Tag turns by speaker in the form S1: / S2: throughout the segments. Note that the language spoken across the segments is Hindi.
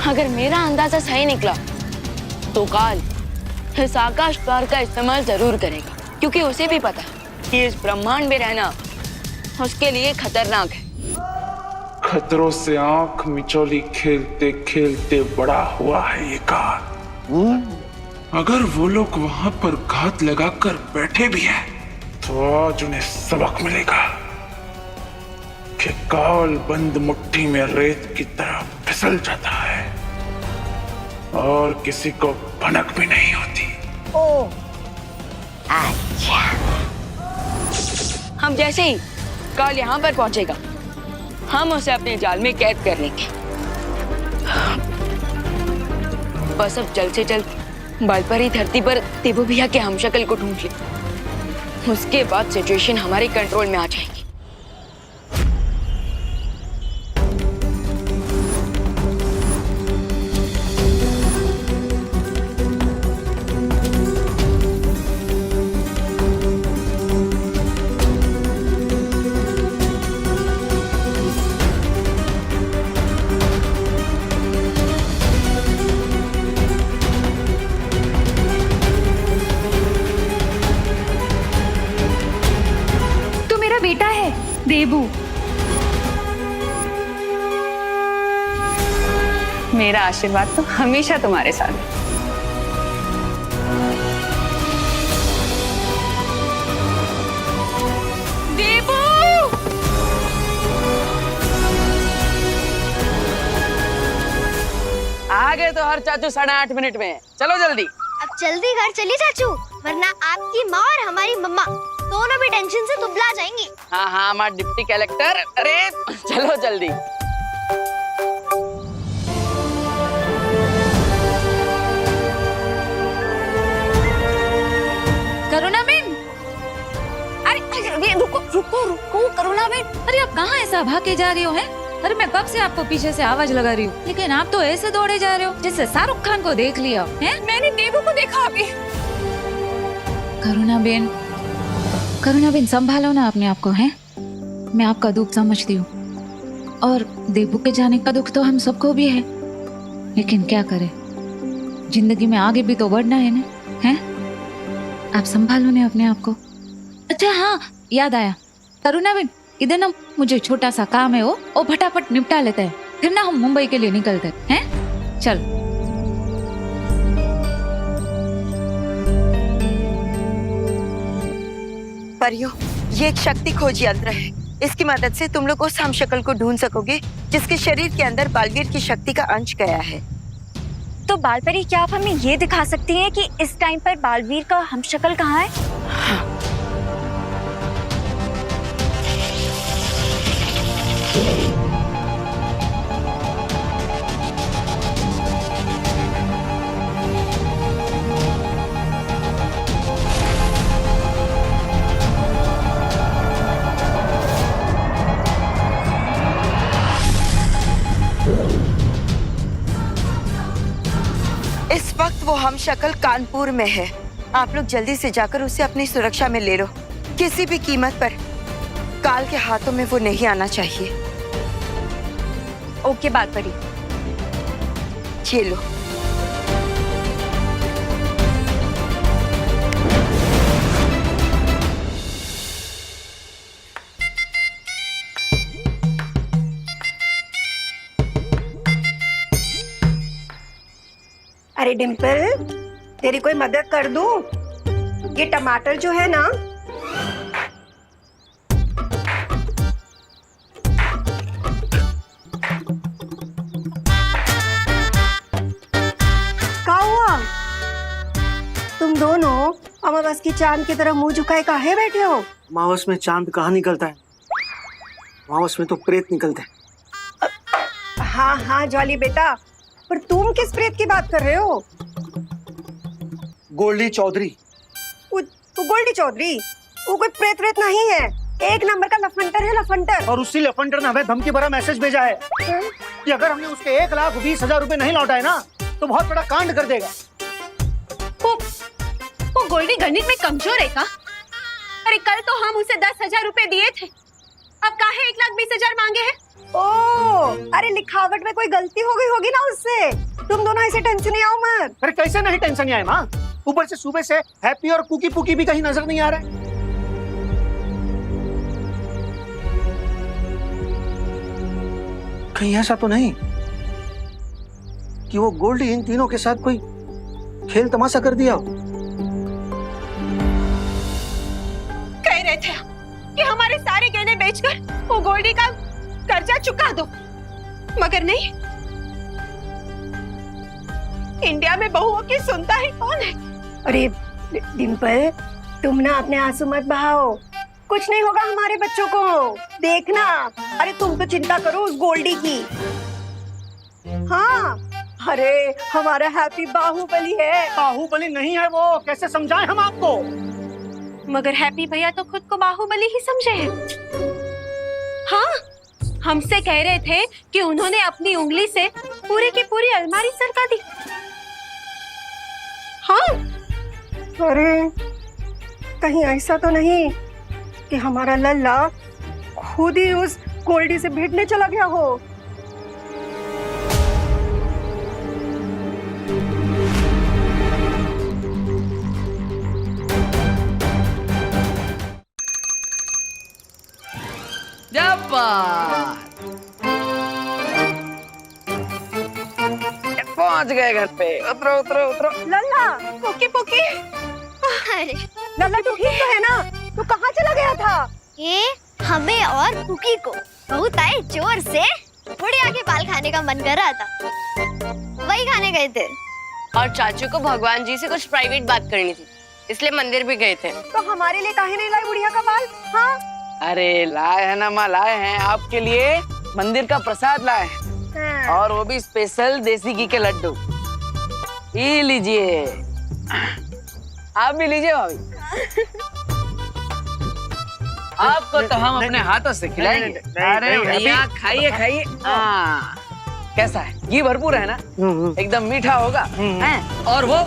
S1: अगर मेरा अंदाजा सही निकला तो काल इस आकाश कार का इस्तेमाल जरूर करेगा, क्योंकि उसे भी पता है कि इस ब्रह्मांड में रहना उसके लिए खतरनाक है।
S2: खतरों से आंख मिचौली खेलते खेलते बड़ा हुआ है ये काल। अगर वो लोग वहां पर घात लगाकर बैठे भी हैं, तो आज उन्हें सबक मिलेगा कि काल बंद मुट्ठी में रेत की तरह फिसल जाता है और किसी को भनक भी नहीं होती।
S3: ओह, अच्छा।
S1: हम जैसे ही काल यहाँ पर पहुंचेगा, हम उसे अपने जाल में कैद कर लेंगे। बस अब जल्द से जल्द बालपरी धरती पर देवू भैया के हमशक्ल को ढूंढ ले, उसके बाद सिचुएशन हमारे कंट्रोल में आ जाएगी।
S3: बेटा है देबू।
S4: मेरा आशीर्वाद तो हमेशा तुम्हारे साथ है।
S1: देबू!
S5: आ गए तो हर चाचू 8:30 मिनट में। चलो जल्दी।
S6: अब जल्दी घर चलिए चाचू, वरना आपकी माँ और हमारी मम्मा दोनों भी टेंशन से दुबला जाएंगी।
S5: हाँ हाँ, हमारा डिप्टी कलेक्टर। अरे चलो जल्दी।
S3: करुणा बेन, अरे रुको रुको रुको करुणा बेन, अरे आप कहाँ ऐसा भाग के जा रही हो? हैं? अरे मैं कब से आपको पीछे से आवाज लगा रही हूँ, लेकिन आप तो ऐसे दौड़े जा रहे हो जैसे शाहरुख खान को देख लिया है।
S4: मैंने देवू को देखा अभी।
S3: करुणा बेन संभालो ना अपने आप को, है? मैं आपका दुख समझती हूँ, और देवू के जाने का दुख तो हम सबको भी है, लेकिन क्या करें, जिंदगी में आगे भी तो बढ़ना है ना, है? आप संभालो ना अपने आप को। अच्छा हाँ, याद आया करुणा बेन, इधर ना मुझे छोटा सा काम है, वो फटाफट निपटा लेते हैं, फिर ना हम मुंबई के लिए निकलते हैं। चल।
S7: परियों, ये एक शक्ति खोज यंत्र है। इसकी मदद से तुम लोग उस हमशक्ल को ढूंढ सकोगे जिसके शरीर के अंदर बालवीर की शक्ति का अंश गया है।
S8: तो बालपरी, क्या आप हमें ये दिखा सकती हैं कि इस टाइम पर बालवीर का हमशक्ल कहाँ है?
S7: हाँ। इस वक्त वो हमशक्ल कानपुर में है। आप लोग जल्दी से जाकर उसे अपनी सुरक्षा में ले लो। किसी भी कीमत पर काल के हाथों में वो नहीं आना चाहिए।
S8: ओके बालपरी।
S7: ये लो।
S9: अरे डिम्पल, तेरी कोई मदद कर दूं? ये टमाटर जो है ना, क्या हुआ? तुम दोनों अमावस की चांद की तरह मुंह झुकाए काहे बैठे हो?
S10: अमावस में चांद कहाँ निकलता है? अमावस में तो प्रेत निकलते हैं।
S9: हाँ हाँ जॉली बेटा, पर तुम किस प्रेत की बात कर रहे हो?
S10: गोल्डी चौधरी।
S9: वो गोल्डी चौधरी वो कोई प्रेत व्रेत नहीं है, एक नंबर का लफंटर है, लफंटर।
S10: और उसी लफंटर ने हमें धमकी भरा मैसेज भेजा है कि अगर हमने उसके 1,20,000 रुपए नहीं लौटाए ना तो बहुत बड़ा कांड कर देगा।
S4: वो गोल्डी गणित में कमजोर है का? अरे कल तो हम उसे 10,000 रुपए दिए थे, अब काहे 1,20,000 मांगे हैं?
S9: ओ अरे लिखावट में कोई गलती हो गई होगी ना उससे। तुम दोनों ऐसे टेंशन नहीं आओ मत।
S10: अरे कैसे नहीं टेंशन आए माँ, ऊपर से सुबह से हैप्पी और कुकी पुकी भी कहीं नजर नहीं आ रहा है। कहीं ऐसा तो नहीं कि वो गोल्डी इन तीनों के साथ कोई खेल तमाशा कर दिया हो?
S4: कह रहे थे कि हमारे सारे गहने बेचकर वो गोल्डी का कर्जा चुका दो, मगर नहीं। इंडिया में बहुओं की सुनता है कौन है?
S9: अरे डिम्पल, तुम ना अपने आंसू मत बहाओ, कुछ नहीं होगा हमारे बच्चों को, देखना। अरे तुम तो चिंता करो उस गोल्डी की। हाँ, अरे हमारा हैप्पी बाहुबली है।
S10: बाहुबली नहीं है वो, कैसे समझाएं हम आपको?
S4: मगर हैप्पी भैया तो खुद को बाहुबली ही समझे हैं। हाँ, हमसे कह रहे थे कि उन्होंने अपनी उंगली से पूरी की पूरी अलमारी सरका दी। हाँ,
S9: अरे कहीं ऐसा तो नहीं कि हमारा लल्ला खुद ही उस गोल्डी से भिड़ने चला गया हो।
S5: पहुंच गए घर पे। उतरो उतरो उतरो।
S9: लल्ला,
S4: पुकी पुकी,
S6: अरे
S9: लल्ला तू ठीक तो है ना? तू कहाँ चला गया था?
S6: ये हमें और कुकी को बहुत आए जोर से बुढ़िया के बाल खाने का मन कर रहा था, वही खाने गए थे।
S5: और चाचू को भगवान जी से कुछ प्राइवेट बात करनी थी, इसलिए मंदिर भी गए थे।
S9: तो हमारे लिए काहे नहीं लाई बुढ़िया का बाल? हाँ,
S5: अरे लाए हैं ना माँ, लाए हैं आपके लिए मंदिर का प्रसाद लाए हैं, और वो भी स्पेशल देसी घी के लड्डू। ये लीजिए, आप भी लीजिए भाभी। आपको तो हम अपने हाथों से खिलाएंगे। अरे भैया खाइए खाइए। हाँ, कैसा है? घी भरपूर है ना, एकदम मीठा होगा। हैं? और वो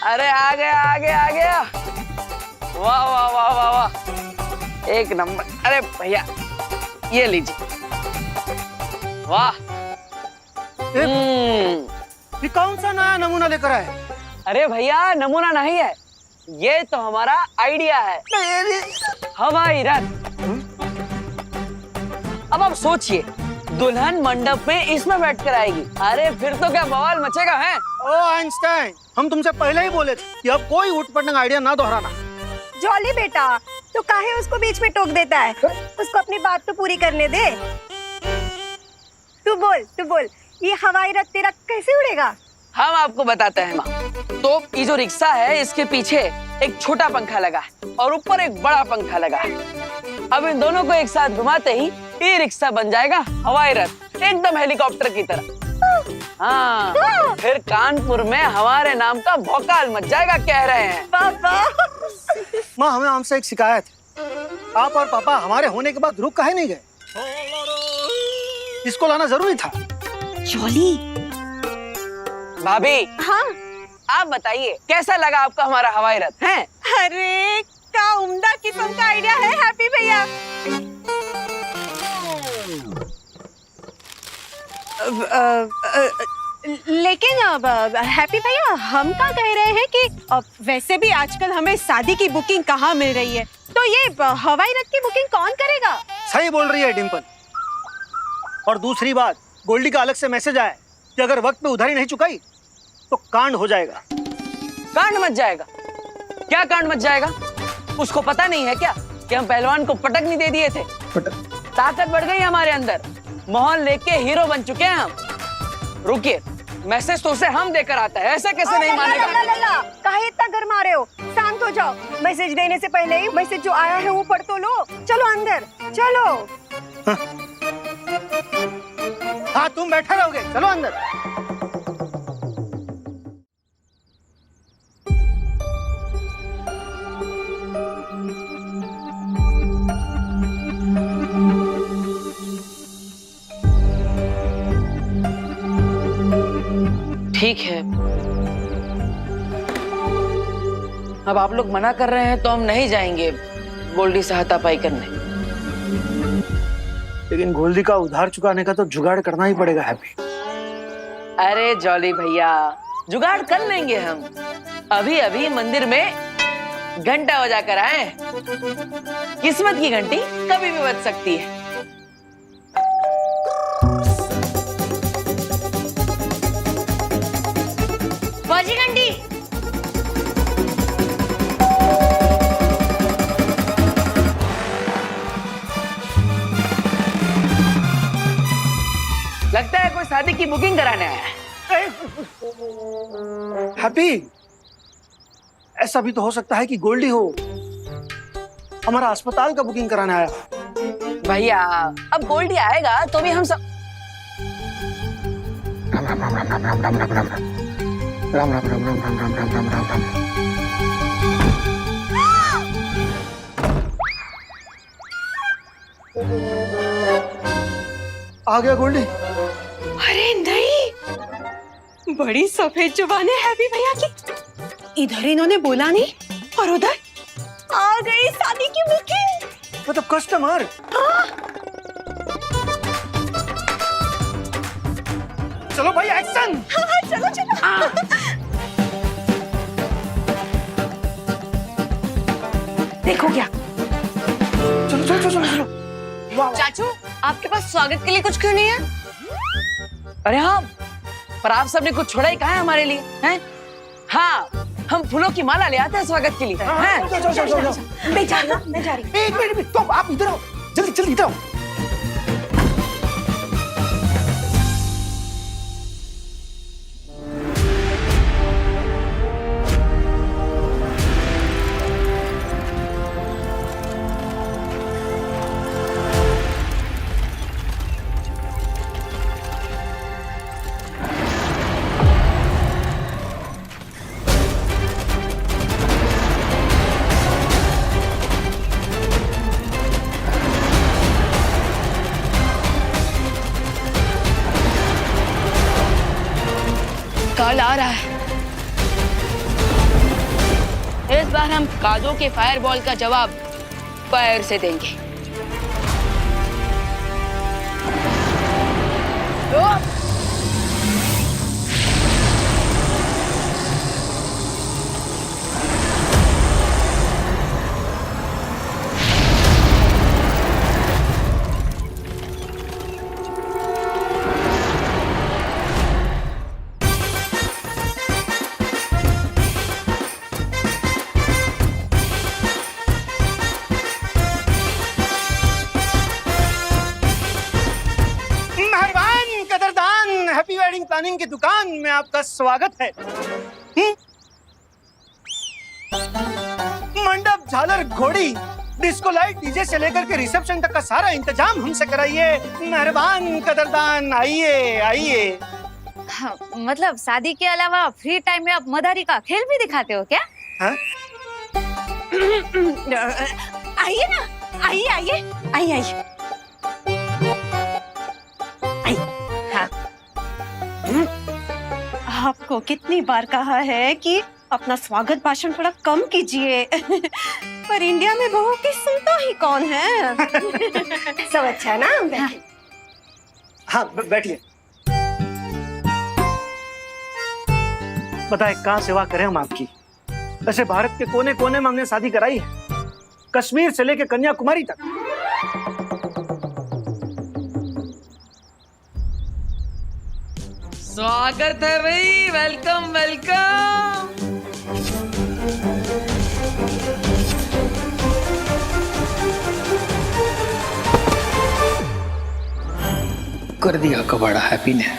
S5: अरे आ गया आ गया आ गया। वाह वाह वाह वाह वाह, एक नंबर। अरे भैया ये लीजिए। वाह,
S10: ये कौन सा नया नमूना लेकर आए?
S5: अरे भैया नमूना नहीं है, ये तो हमारा आइडिया है, हवाई रथ। अब आप सोचिए, दुल्हन मंडप में इसमें बैठकर आएगी। अरे फिर तो क्या बवाल मचेगा है।
S10: ओ आइंस्टाइन, हम तुमसे पहले ही बोले थे कि अब कोई उठ-पटंग आइडिया ना दोहराना।
S9: जॉली बेटा, तू काहे उसको बीच में टोक देता है? उसको अपनी बात तो पूरी करने दे। तू बोल, ये हवाई रथ तेरा कैसे उड़ेगा?
S5: हम आपको बताते हैं माँ। तो ये जो रिक्शा है, इसके पीछे एक छोटा पंखा लगा है और ऊपर एक बड़ा पंखा लगा है। अब इन दोनों को एक साथ घुमाते ही ये रिक्शा बन जाएगा हवाई रथ, एकदम हेलीकॉप्टर की तरह। हाँ, फिर कानपुर में हमारे नाम का भौकाल मच जाएगा, कह रहे हैं।
S10: माँ, हमें हमसे एक शिकायत है। आप और पापा हमारे होने के बाद रुक काहे नहीं गए? इसको लाना जरूरी था।
S9: जॉली,
S5: भाभी,
S4: हाँ,
S5: आप बताइए कैसा लगा आपको हमारा हवाई रथ है?
S4: अरे क्या उम्दा किस्म का आइडिया है हैप्पी भैया। लेकिन अब हैप्पी भैया, हम क्या कह रहे हैं कि वैसे भी आजकल हमें शादी की बुकिंग कहाँ मिल रही है, तो ये हवाई रथ की बुकिंग कौन करेगा?
S10: सही बोल रही है डिम्पल। और दूसरी बात, गोल्डी का अलग से मैसेज आया कि अगर वक्त पे उधारी नहीं चुकाई तो कांड हो जाएगा।
S5: कांड मच जाएगा? क्या कांड मच जाएगा? उसको पता नहीं है क्या कि हम पहलवान को पटक नहीं दे दिए थे? ताकत बढ़ गई हमारे अंदर, मोहन लेके हीरो बन चुके हैं हम। रुकिए, मैसेज तो उसे हम देकर आता है, ऐसा कैसे नहीं मानेगा?
S9: काहे इतना गरमा रहे हो? शांत हो जाओ। मैसेज देने से पहले ही मैसेज जो आया है वो पढ़ तो लो। चलो अंदर, चलो।
S10: हाँ, तुम बैठे रहोगे, चलो अंदर।
S5: ठीक है, अब आप लोग मना कर रहे हैं तो हम नहीं जाएंगे गोल्डी से हाथापाई करने।
S10: लेकिन गोल्डी का उधार चुकाने का तो जुगाड़ करना ही पड़ेगा हैप्पी।
S5: अरे जॉली भैया, जुगाड़ कर लेंगे हम। अभी अभी मंदिर में घंटा बजा कर आए। किस्मत की घंटी कभी भी बज सकती है।
S8: बाजी घंटी।
S5: लगता है कोई शादी की बुकिंग कराने आया है।
S10: हैप्पी, ऐसा भी तो हो सकता है कि गोल्डी हो हमारा अस्पताल का बुकिंग कराने आया।
S5: भैया अब गोल्डी आएगा तो भी हम सब
S10: राम राम राम राम राम राम राम राम राम राम राम राम राम राम राम राम राम राम। आ गया गोल्डी।
S4: अरे नहीं, बड़ी सफेद जुबान है हैप्पी भैया की। इधर इन्होंने बोला नहीं और उधर आ गई शादी की बुकिंग।
S10: मतलब कस्टमर। चलो भाई एक्शन।
S4: चलो चलो। देखो क्या।
S10: चलो चलो चलो चलो।
S8: चाचू, आपके पास स्वागत के लिए कुछ क्यों नहीं है?
S5: अरे हाँ, पर आप सबने कुछ छोड़ा ही कहा है हमारे लिए, हैं? हाँ, हम फूलों की माला ले आते हैं स्वागत के लिए, हैं?
S4: मैं जा रही।
S10: एक मिनट, तो आप इधर आओ, जल्दी जल्दी इधर आओ।
S1: कल आ रहा है। इस बार हम काजों के फायरबॉल का जवाब फायर से देंगे।
S10: हैप्पी वेडिंग प्लानिंग की दुकान में आपका स्वागत है। मंडप, झालर, घोड़ी, डिस्को लाइट, डीजे से लेकर के रिसेप्शन तक का सारा इंतजाम हमसे कराइए। मेहरबान कदरदान, आइए आइए।
S8: हाँ, मतलब शादी के अलावा फ्री टाइम में आप मदारी का खेल भी दिखाते हो क्या?
S10: हाँ?
S4: आइए ना, आइए आइए आइए आइए। आपको कितनी बार कहा है कि अपना स्वागत भाषण थोड़ा कम कीजिए। पर इंडिया में बहू की सुनता ही कौन है। सब अच्छा है ना?
S10: हाँ, बैठिए। बताए कहाँ सेवा करें हम आपकी। वैसे भारत के कोने कोने में हमने शादी कराई है, कश्मीर से लेके कन्याकुमारी तक।
S5: स्वागत है भाई, वेलकम वेलकम।
S11: कर दिया कबाड़ा हैप्पी ने।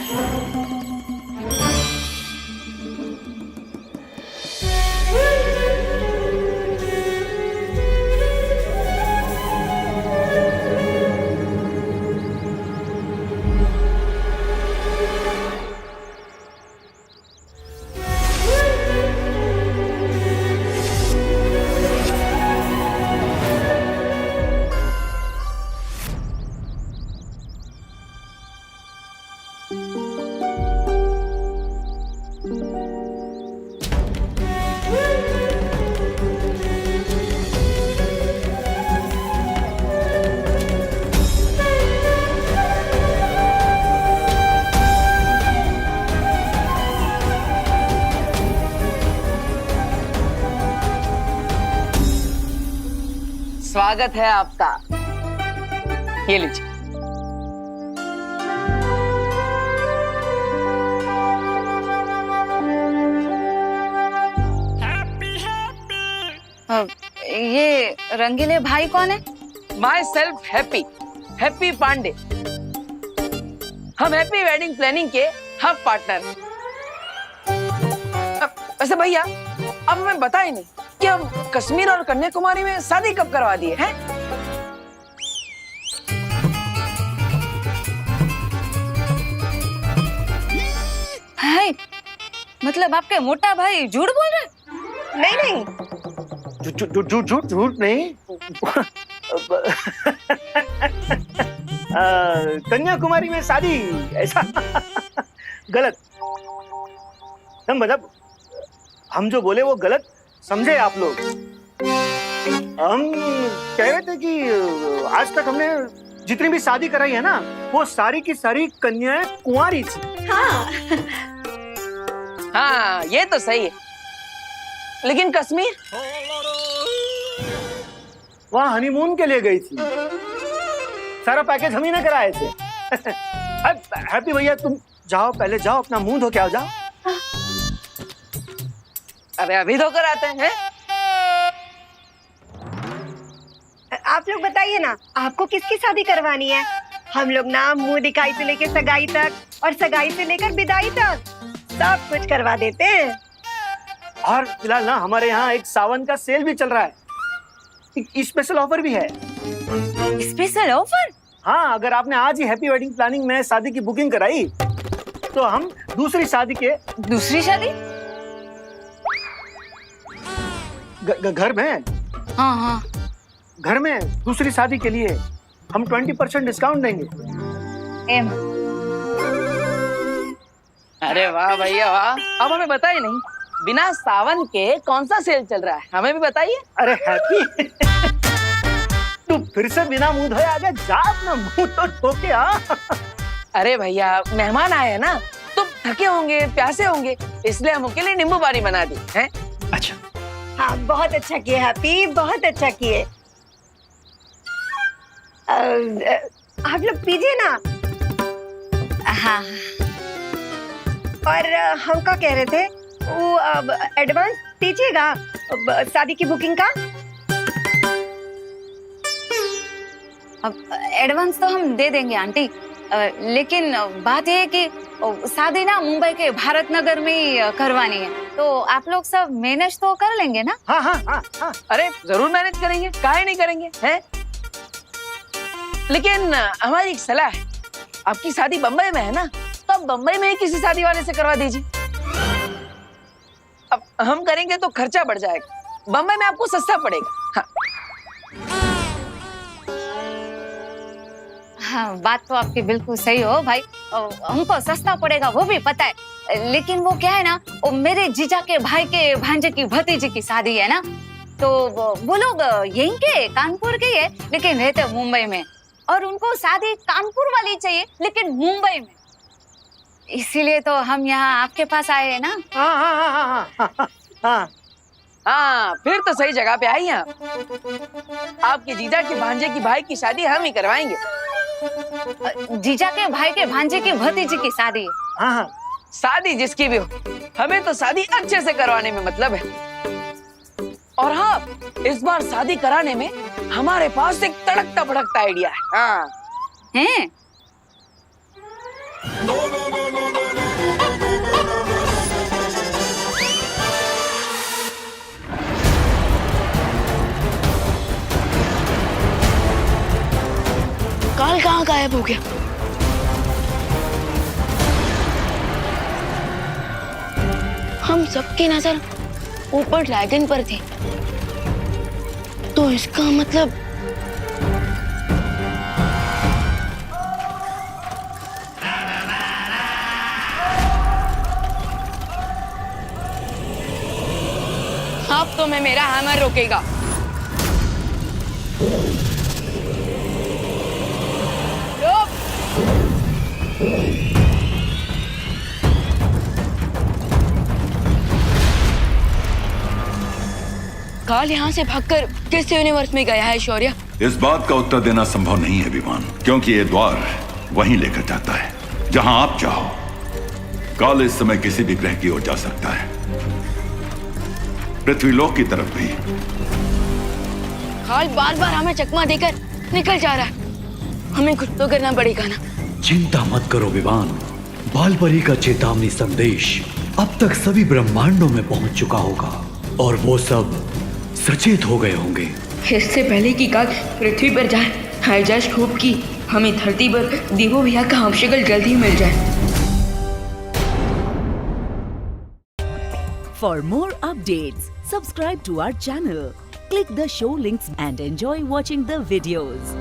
S5: स्वागत है आपका। ये लीजिए।
S3: ये रंगीले भाई कौन है?
S5: Myself Happy Pandey. हम हैप्पी वेडिंग प्लानिंग के हम पार्टनर हैं। वैसे भैया अब हमें बता ही नहीं कि हम कश्मीर और कन्याकुमारी में शादी कब करवा दिए हैं?
S3: भाई मतलब आपके मोटा भाई झूठ बोल रहे?
S9: नहीं नहीं,
S10: झूठ नहीं। कन्याकुमारी में शादी ऐसा गलत। मतलब हम जो बोले वो गलत समझे आप लोग। हम कह रहे थे कि आज तक हमने जितनी भी शादी कराई है ना, वो सारी की सारी कन्याएं कुंवारी थी।
S5: हाँ ये तो सही है, लेकिन कश्मीर
S10: वहाँ हनीमून के लिए गई थी। सारा पैकेज हम ही ने कराए थे। हैप्पी भैया तुम जाओ, पहले जाओ अपना मुंह धो के आओ, जाओ।
S5: अरे अभी धोकर आते हैं।
S9: आप लोग बताइए ना, आपको किसकी शादी करवानी है? हम लोग ना मुंह दिखाई से लेकर सगाई तक और सगाई से लेकर विदाई तक सब कुछ करवा देते हैं।
S10: और फिलहाल ना हमारे यहाँ एक सावन का सेल भी चल रहा है। स्पेशल ऑफर भी है।
S8: Special offer?
S10: हाँ, अगर आपने आज ही हैप्पी वेडिंग प्लानिंग में शादी की बुकिंग कराई तो हम दूसरी शादी के
S3: दूसरी शादी?
S10: घर में,
S3: हाँ हाँ,
S10: घर में दूसरी शादी के लिए हम 20% डिस्काउंट देंगे।
S3: एम।
S5: अरे वाह भैया वाह, अब हमें बताइए नहीं, बिना सावन के कौन सा सेल चल रहा है, हमें भी बताइए।
S10: अरे हैप्पी तू फिर से बिना मुंह धोए आ गया, जा अपना मुंह तो धो के आ।
S5: अरे भैया मेहमान आए हैं ना, तो थके होंगे, प्यासे होंगे, इसलिए हम उनके लिए नींबू पानी बना दी हैं।
S10: अच्छा
S9: हाँ, बहुत अच्छा किए हैप्पी, बहुत अच्छा किए। आप लोग पीजिए ना।
S3: हाँ।
S9: और हम क्या कह रहे थे, वो एडवांस दीजिएगा शादी की बुकिंग का।
S3: अब एडवांस तो हम दे देंगे आंटी, लेकिन बात यह है कि शादी ना मुंबई के भारत नगर में ही करवानी है, तो आप लोग सब मैनेज तो कर लेंगे ना?
S10: हाँ हाँ हाँ हाँ।
S5: अरे जरूर मैनेज करेंगे, काहे नहीं करेंगे हैं? लेकिन हमारी एक सलाह है, आपकी शादी बम्बई में है ना, तो आप बम्बई में ही किसी शादी वाले से करवा दीजिए। अब हम करेंगे तो खर्चा बढ़ जाएगा, बम्बई में आपको सस्ता पड़ेगा। हाँ।
S3: हाँ, बात तो आपकी बिल्कुल सही हो भाई, हमको सस्ता पड़ेगा वो भी पता है, लेकिन वो क्या है ना, वो मेरे जीजा के भाई के भांजे की भतीजी की शादी है ना, तो वो लोग यहीं के कानपुर के है, लेकिन रहते मुंबई में, और उनको शादी कानपुर वाली चाहिए लेकिन मुंबई में, इसीलिए तो हम यहाँ आपके पास आए हैं ना।
S10: हाँ हाँ हाँ हाँ हाँ हाँ।
S5: हाँ फिर तो सही जगह पे आई हैं आप। आपके जीजा के भांजे की भाई की शादी हम ही करवाएंगे।
S3: जीजा के भाई के भांजे की भतीजी की शादी है।
S10: हाँ हाँ।
S5: शादी जिसकी भी हो, हमें तो शादी अच्छे से करवाने में मतलब है। और हाँ, इस बार शादी कराने में हमारे पास एक तड़कता भड़कता आइडिया है। हाँ
S3: हैं?
S1: काल कहाँ गायब हो गया? हम सबकी नजर ऊपर ड्रैगन पर थी, तो इसका मतलब अब तो मैं मेरा हैमर रोकेगा। काल यहाँ से भागकर किस यूनिवर्स में गया है शौर्य?
S12: इस बात का उत्तर देना संभव नहीं है विमान, क्योंकि ये द्वार वहीं लेकर जाता है जहां आप चाहो। काल इस समय किसी भी ग्रह की ओर जा सकता है, पृथ्वीलोक की तरफ भी।
S1: काल बार बार हमें चकमा देकर निकल जा रहा है, हमें कुछ तो करना पड़ेगा ना।
S13: चिंता मत करो विमान, बालपरी का चेतावनी संदेश अब तक सभी ब्रह्मांडों में पहुंच चुका होगा और वो सब सचेत हो गए होंगे।
S1: इससे पहले कि काल पृथ्वी पर जाए, आई जस्ट होप कि हमें धरती पर देवो भैया का हमशक्ल जल्दी मिल जाए।
S14: For more updates, subscribe to our channel, click the show links and enjoy watching the videos.